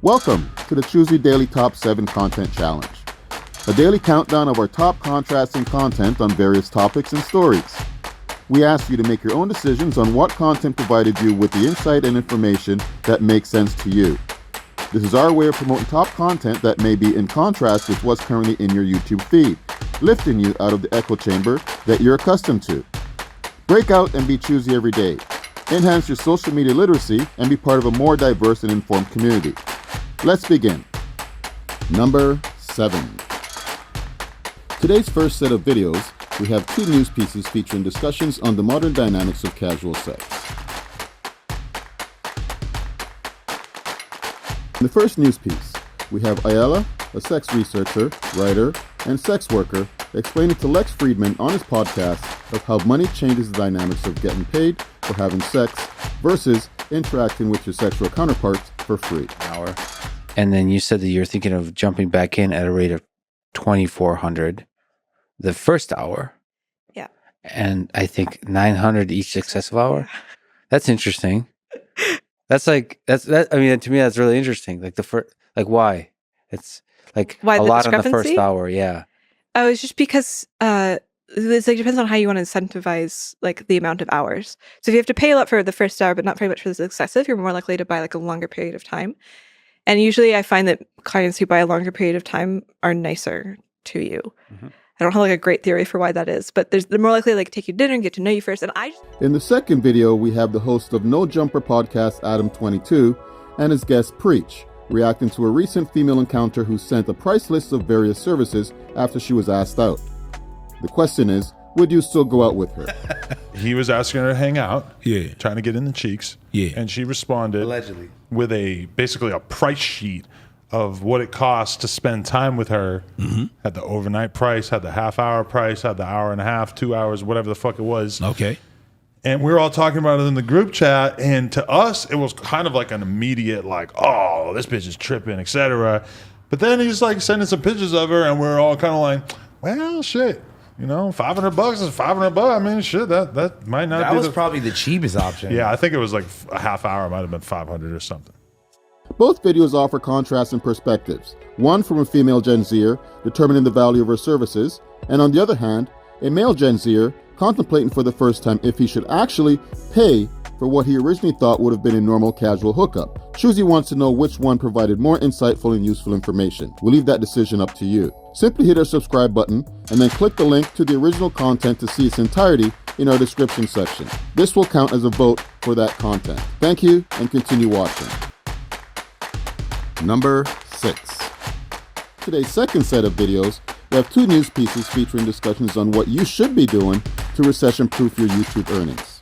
Welcome to the Chuzi Daily Top 7 Content Challenge, a daily countdown of our top contrasting content on various topics and stories. We ask you to make your own decisions on what content provided you with the insight and information that makes sense to you. This is our way of promoting top content that may be in contrast with what's currently in your YouTube feed, lifting you out of the echo chamber that you're accustomed to. Break out and be choosy every day. Enhance your social media literacy and be part of a more diverse and informed community. Let's begin. Number 7. Today's first set of videos, we have 2 news pieces featuring discussions on the modern dynamics of casual sex. In the first news piece, we have Ayala, a sex researcher, writer, and sex worker, explaining to Lex Friedman on his podcast of how money changes the dynamics of getting paid for having sex versus interacting with your sexual counterparts for free. Hour. And then you said that you're thinking of jumping back in at a rate of $2,400 the first hour. Yeah. And I think $900 each successive hour. That's interesting. I mean, to me, that's really interesting. Like why? It's like why a the lot on the first discrepancy? hour. Yeah. Oh, it's just because it's like depends on how you want to incentivize like the amount of hours. So if you have to pay a lot for the first hour, but not very much for the successive, you're more likely to buy like a longer period of time. And usually I find that clients who buy a longer period of time are nicer to you. Mm-hmm. I don't have like a great theory for why that is, but they're more likely to like take you to dinner and get to know you first. And In the second video, we have the host of No Jumper podcast, Adam22, and his guest Preach, reacting to a recent female encounter who sent a price list of various services after she was asked out. The question is, would you still go out with her? He was asking her to hang out, trying to get in the cheeks, and she responded allegedly with basically a price sheet of what it costs to spend time with her. Had the overnight price, had the half-hour price, had the hour and a half, 2 hours, whatever the fuck it was. Okay. And we were all talking about it in the group chat, and to us, it was kind of like an immediate, like, oh, this bitch is tripping, etc. But then he's like sending some pictures of her, and we're all kind of like, well, shit, you know, $500 is $500. I mean, shit, that might not. That was probably the cheapest option. Yeah, I think it was like a half hour, might have been 500 or something. Both videos offer contrasting perspectives. One from a female Gen Zer determining the value of her services, and on the other hand, a male Gen Zer contemplating for the first time if he should actually pay for what he originally thought would have been a normal casual hookup. Chuzi wants to know which one provided more insightful and useful information. We'll leave that decision up to you. Simply hit our subscribe button and then click the link to the original content to see its entirety in our description section. This will count as a vote for that content. Thank you and continue watching. Number 6. Today's second set of videos, we have 2 news pieces featuring discussions on what you should be doing to recession-proof your YouTube earnings.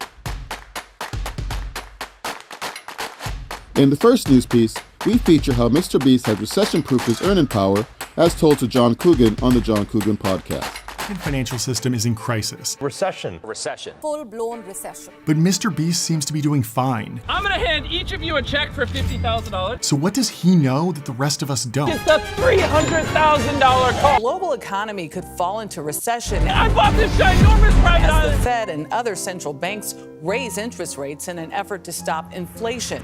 In the first news piece, we feature how Mr. Beast has recession-proofed his earning power, as told to John Coogan on the John Coogan podcast. The financial system is in crisis. Recession. Full-blown recession. But Mr. Beast seems to be doing fine. I'm gonna hand each of you a check for $50,000. So what does he know that the rest of us don't? It's a $300,000 call. Global economy could fall into recession. I bought this ginormous private as island. the Fed and other central banks raise interest rates in an effort to stop inflation.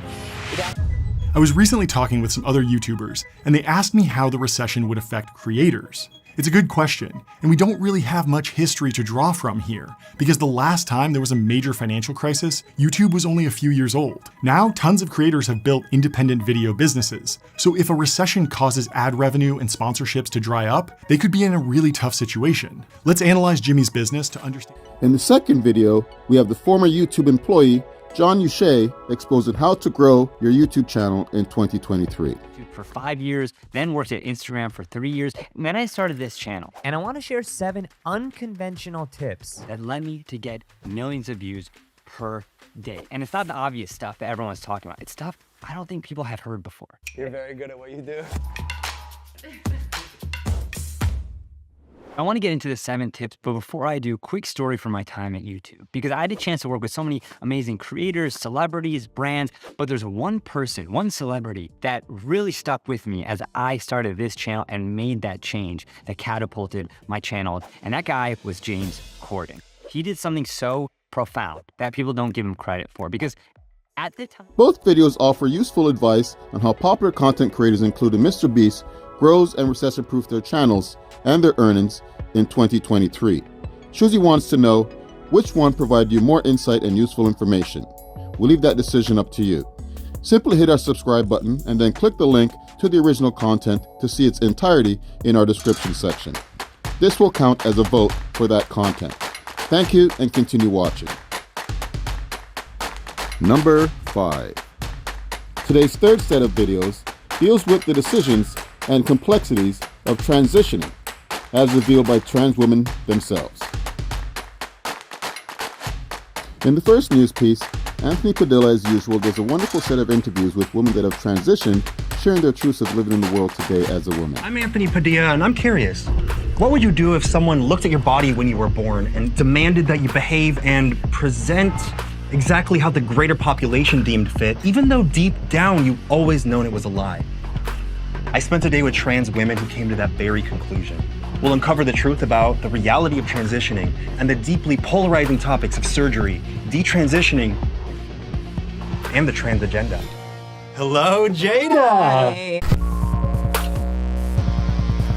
I was recently talking with some other YouTubers, and they asked me how the recession would affect creators. It's a good question, and we don't really have much history to draw from here, because the last time there was a major financial crisis, YouTube was only a few years old. Now, tons of creators have built independent video businesses, so if a recession causes ad revenue and sponsorships to dry up, they could be in a really tough situation. Let's analyze Jimmy's business to understand. In the second video, we have the former YouTube employee, John Uche, exposing how to grow your YouTube channel in 2023. For 5 years, then worked at Instagram for 3 years, and then I started this channel. And I want to share 7 unconventional tips that led me to get millions of views per day. And it's not the obvious stuff that everyone's talking about. It's stuff I don't think people have heard before. You're very good at what you do. I want to get into the 7 tips, but before I do, quick story from my time at YouTube. Because I had a chance to work with so many amazing creators, celebrities, brands, but there's one person, one celebrity that really stuck with me as I started this channel and made that change that catapulted my channel. And that guy was James Corden. He did something so profound that people don't give him credit for, because At the time. Both videos offer useful advice on how popular content creators including Mr. Beast grows and recession-proof their channels and their earnings in 2023. Chuzi wants to know which one provided you more insight and useful information. We'll leave that decision up to you. Simply hit our subscribe button and then click the link to the original content to see its entirety in our description section. This will count as a vote for that content. Thank you and continue watching. Number 5. Today's third set of videos deals with the decisions and complexities of transitioning, as revealed by trans women themselves. In the first news piece, Anthony Padilla, as usual, does a wonderful set of interviews with women that have transitioned, sharing their truths of living in the world today as a woman. I'm Anthony Padilla, and I'm curious. What would you do if someone looked at your body when you were born and demanded that you behave and present exactly how the greater population deemed fit, even though deep down you always known it was a lie? I spent a day with trans women who came to that very conclusion. We'll uncover the truth about the reality of transitioning and the deeply polarizing topics of surgery, detransitioning, and the trans agenda. Hello, Jada! Hi.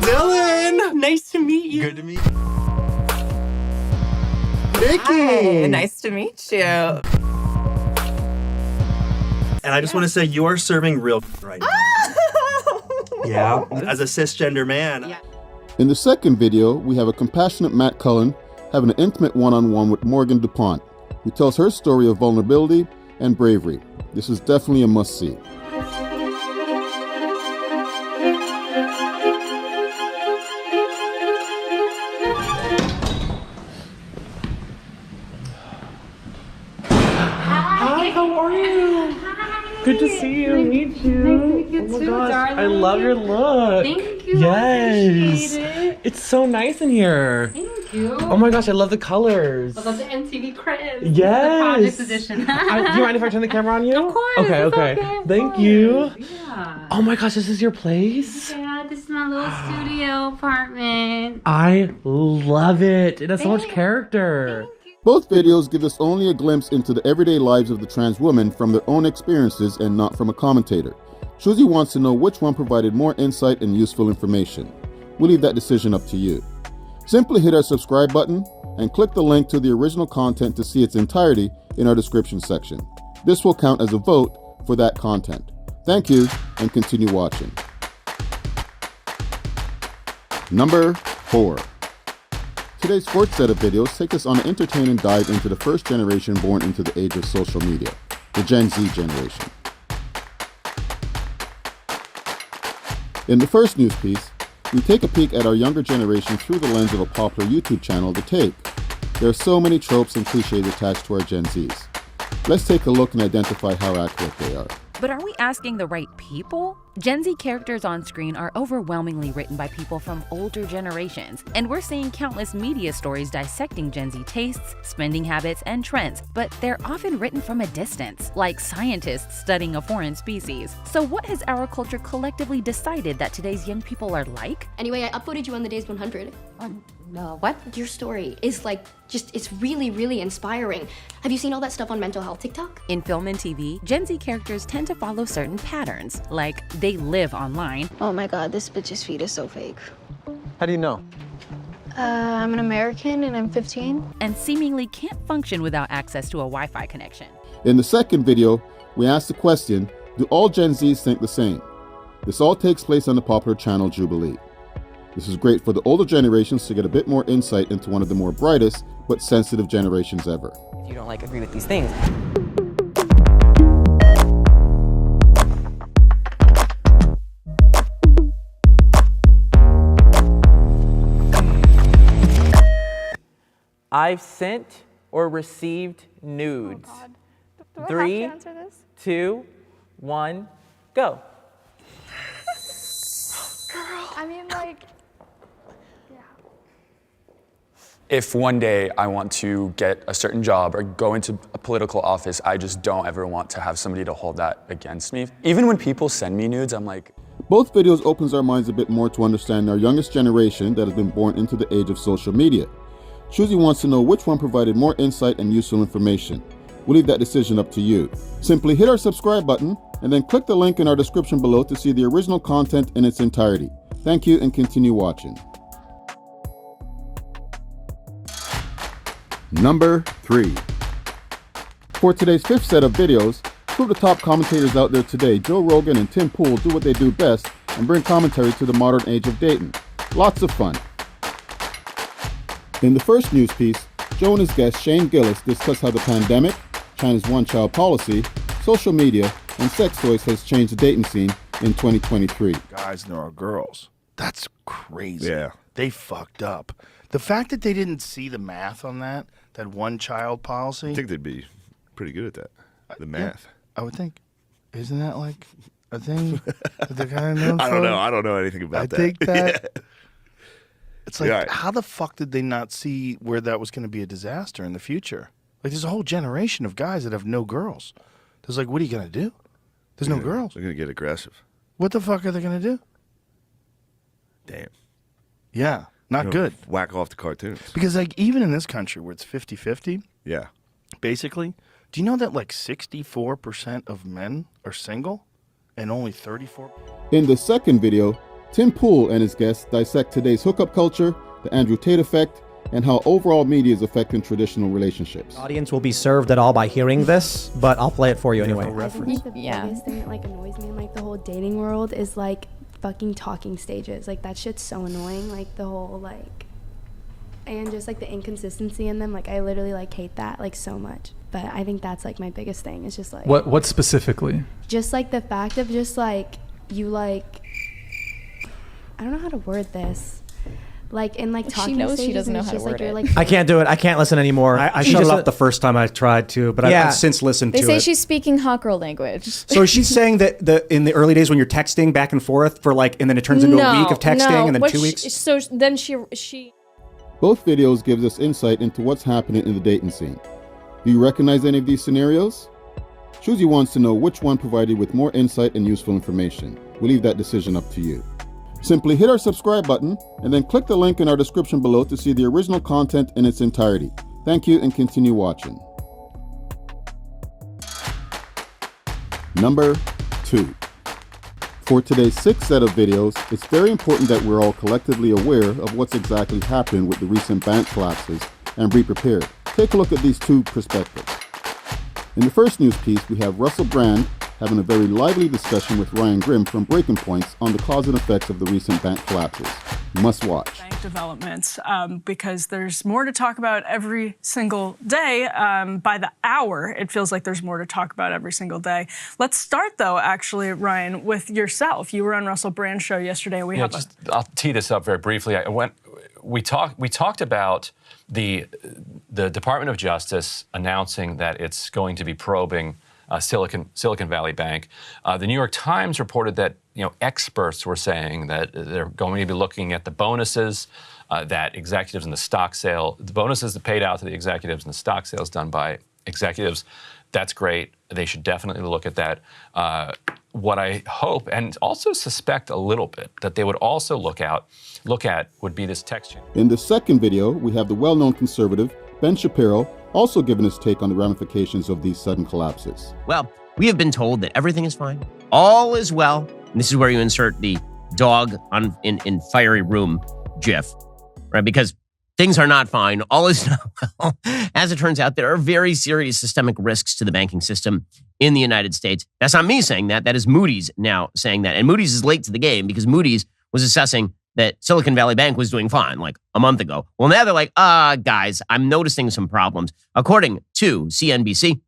Dylan! Nice to meet you. Good to meet you. Nikki! Hi. Nice to meet you. And I just want to say you are serving real right now. Yeah, as a cisgender man. Yeah. In the second video, we have a compassionate Matt Cullen having an intimate one-on-one with Morgan DuPont, who tells her story of vulnerability and bravery. This is definitely a must-see. Hi, how are you? Hi. Good to see you, meet you. Nice to meet you Oh my too, gosh, darling. I love your look. Thank you. Yes. I appreciate it. It's so nice in here. Thank you. Oh my gosh, I love the colors. I love the MTV credits. Yes. The Project Edition. Do you mind if I turn the camera on you? Of course. Okay, it's okay. of Thank course. you. Yeah. Oh my gosh, this is your place? Yeah, this is my little studio apartment. I love it. It has so much Thanks. character. Both videos give us only a glimpse into the everyday lives of the trans women from their own experiences and not from a commentator. Chuzi wants to know which one provided more insight and useful information. We'll leave that decision up to you. Simply hit our subscribe button and click the link to the original content to see its entirety in our description section. This will count as a vote for that content. Thank you and continue watching. Number 4. Today's fourth set of videos take us on an entertaining dive into the first generation born into the age of social media, the Gen Z generation. In the first news piece, we take a peek at our younger generation through the lens of a popular YouTube channel, The Take. There are so many tropes and cliches attached to our Gen Zs. Let's take a look and identify how accurate they are. But are we asking the right people? Gen Z characters on screen are overwhelmingly written by people from older generations, and we're seeing countless media stories dissecting Gen Z tastes, spending habits, and trends, but they're often written from a distance, like scientists studying a foreign species. So what has our culture collectively decided that today's young people are like? Anyway, I upvoted you on the Days 100. What? Your story is it's really, really inspiring. Have you seen all that stuff on mental health TikTok? In film and TV, Gen Z characters tend to follow certain patterns, like they live online. Oh my god, this bitch's feed is so fake. How do you know? I'm an American and I'm 15. And seemingly can't function without access to a Wi-Fi connection. In the second video, we ask the question, do all Gen Zs think the same? This all takes place on the popular channel Jubilee. This is great for the older generations to get a bit more insight into one of the more brightest but sensitive generations ever. If you don't agree with these things. I've sent or received nudes. Oh God. Do I 3, have to answer this? 2, 1, go. Girl. I mean, If one day I want to get a certain job or go into a political office, I just don't ever want to have somebody to hold that against me. Even when people send me nudes, I'm like... Both videos opens our minds a bit more to understand our youngest generation that has been born into the age of social media. Chuzi wants to know which one provided more insight and useful information. We'll leave that decision up to you. Simply hit our subscribe button and then click the link in our description below to see the original content in its entirety. Thank you and continue watching. Number 3. For today's 5th set of videos, two of the top commentators out there today, Joe Rogan and Tim Pool, do what they do best and bring commentary to the modern age of dating. Lots of fun. In the first news piece, Joe and his guest Shane Gillis discuss how the pandemic, China's one-child policy, social media, and sex toys has changed the dating scene in 2023. Guys and there are girls. That's crazy. Yeah. They fucked up. The fact that they didn't see the math on that one-child policy. I think they'd be pretty good at that. The math. Yeah, I would think. Isn't that like a thing that they're kind of known for? I don't know. I don't know anything about that. I think that. Yeah. It's like, Yeah. how the fuck did they not see where that was going to be a disaster in the future? Like, there's a whole generation of guys that have no girls. There's like, what are you going to do? There's no girls. They're going to get aggressive. What the fuck are they going to do? Damn. Yeah, not You know, good. Whack off the cartoons. Because, like, even in this country where it's 50-50, Yeah. basically, do you know that, like, 64% of men are single and only 34%? In the second video, Tim Pool and his guests dissect today's hookup culture, the Andrew Tate effect, and how overall media is affecting traditional relationships. Audience will be served at all by hearing this, but I'll play it for you anyway. I think the biggest thing that like annoys me in like the whole dating world is like fucking talking stages. Like that shit's so annoying. Like the whole like, and just like the inconsistency in them. Like I literally like hate that like so much. But I think that's like my biggest thing. It's just like What specifically? just like the fact of just like you like I don't know how to word this. Like in like talking knows she stages, doesn't and know it's how to just like word you're it. like I can't do it. I can't listen anymore. I She shut it just- up the first time I tried to, but Yeah. I've since listened They to say it. she's speaking hot girl language. So she's saying that in the early days when you're texting back and forth for like, and then it turns into a week of texting and then What 2 weeks. So then she. Both videos gives us insight into what's happening in the dating scene. Do you recognize any of these scenarios? Chuzi wants to know which one provided you with more insight and useful information. We'll leave that decision up to you. Simply hit our subscribe button and then click the link in our description below to see the original content in its entirety. Thank you and continue watching. Number 2. For today's 6th set of videos, it's very important that we're all collectively aware of what's exactly happened with the recent bank collapses and be prepared. Take a look at these two perspectives. In the first news piece, we have Russell Brand having a very lively discussion with Ryan Grimm from Breaking Points on the cause and effects of the recent bank collapses. Must watch. Bank developments, because there's more to talk about every single day. By the hour, it feels like there's more to talk about every single day. Let's start, though, actually, Ryan, with yourself. You were on Russell Brand's show yesterday. I'll tee this up very briefly. We talked about the Department of Justice announcing that it's going to be probing Silicon Valley Bank. The New York Times reported that experts were saying that they're going to be looking at the bonuses that executives in the stock sale, the bonuses that paid out to the executives in the stock sales done by executives. That's great. They should definitely look at that. What I hope and also suspect a little bit that they would also look at would be this text chain. In the second video, we have the well-known conservative Ben Shapiro also giving his take on the ramifications of these sudden collapses. Well, we have been told that everything is fine. All is well. And this is where you insert the dog in fiery room gif, right? Because things are not fine. All is not well. As it turns out, there are very serious systemic risks to the banking system in the United States. That's not me saying that. That is Moody's now saying that. And Moody's is late to the game because Moody's was assessing that Silicon Valley Bank was doing fine like a month ago. Well, now they're like, guys, I'm noticing some problems. According to CNBC,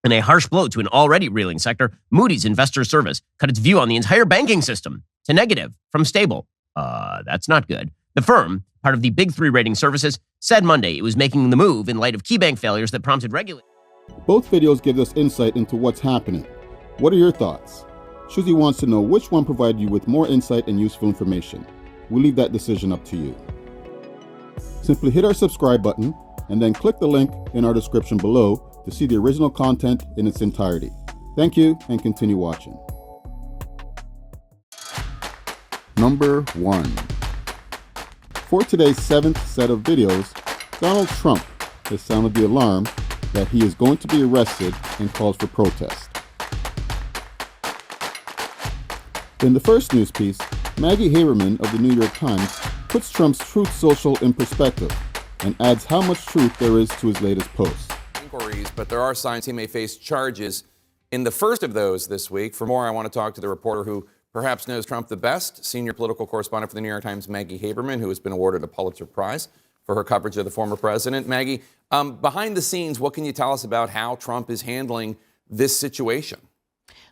in a harsh blow to an already reeling sector, Moody's Investor Service cut its view on the entire banking system to negative from stable. That's not good. The firm, part of the Big Three rating services, said Monday it was making the move in light of key bank failures that prompted regulators. Both videos give us insight into what's happening. What are your thoughts? Chuzi wants to know which one provided you with more insight and useful information. We'll leave that decision up to you. Simply hit our subscribe button and then click the link in our description below to see the original content in its entirety. Thank you and continue watching. Number 1. For today's 7th set of videos, Donald Trump has sounded the alarm that he is going to be arrested and calls for protest. In the first news piece, Maggie Haberman of the New York Times puts Trump's Truth Social in perspective and adds how much truth there is to his latest post. Inquiries, but there are signs he may face charges in the first of those this week. For more, I want to talk to the reporter who perhaps knows Trump the best, senior political correspondent for the New York Times, Maggie Haberman, who has been awarded a Pulitzer Prize for her coverage of the former president. Maggie, behind the scenes, what can you tell us about how Trump is handling this situation?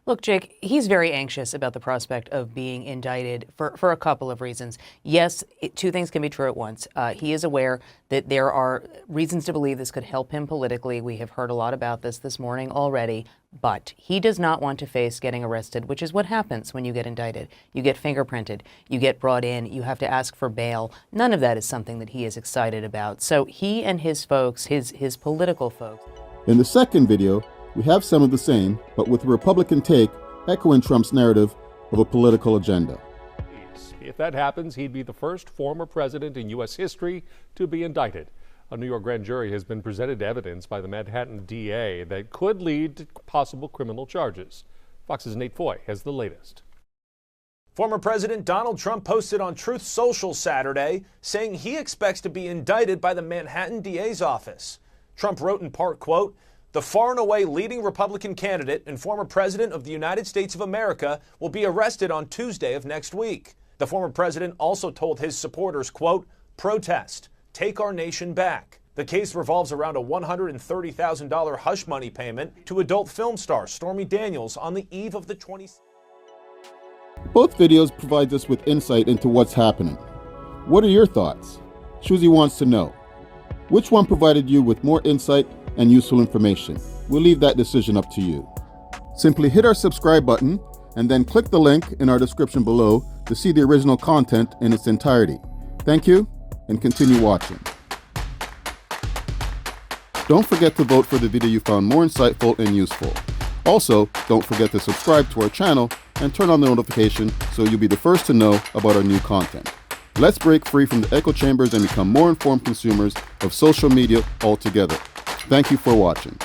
Look, Jake, he's very anxious about the prospect of being indicted for a couple of reasons. Yes, two things can be true at once. He is aware that there are reasons to believe this could help him politically. We have heard a lot about this morning already. But he does not want to face getting arrested, which is what happens when you get indicted. You get fingerprinted, you get brought in, you have to ask for bail. None of that is something that he is excited about. So he and his folks, his political folks. In the second video, we have some of the same, but with a Republican take echoing Trump's narrative of a political agenda. If that happens, he'd be the first former president in U.S. history to be indicted. A New York grand jury has been presented evidence by the Manhattan DA that could lead to possible criminal charges. Fox's Nate Foy has the latest. Former President Donald Trump posted on Truth Social Saturday saying he expects to be indicted by the Manhattan DA's office. Trump wrote in part, quote, "The far and away leading Republican candidate and former president of the United States of America will be arrested on Tuesday of next week." The former president also told his supporters, quote, "Protest. Take our nation back." The case revolves around a $130,000 hush money payment to adult film star Stormy Daniels on the eve of the 20th. Both videos provide us with insight into what's happening. What are your thoughts? Chuzi wants to know. Which one provided you with more insight and useful information? We'll leave that decision up to you. Simply hit our subscribe button and then click the link in our description below to see the original content in its entirety. Thank you, and continue watching. Don't forget to vote for the video you found more insightful and useful. Also, don't forget to subscribe to our channel and turn on the notification so you'll be the first to know about our new content. Let's break free from the echo chambers and become more informed consumers of social media altogether. Thank you for watching.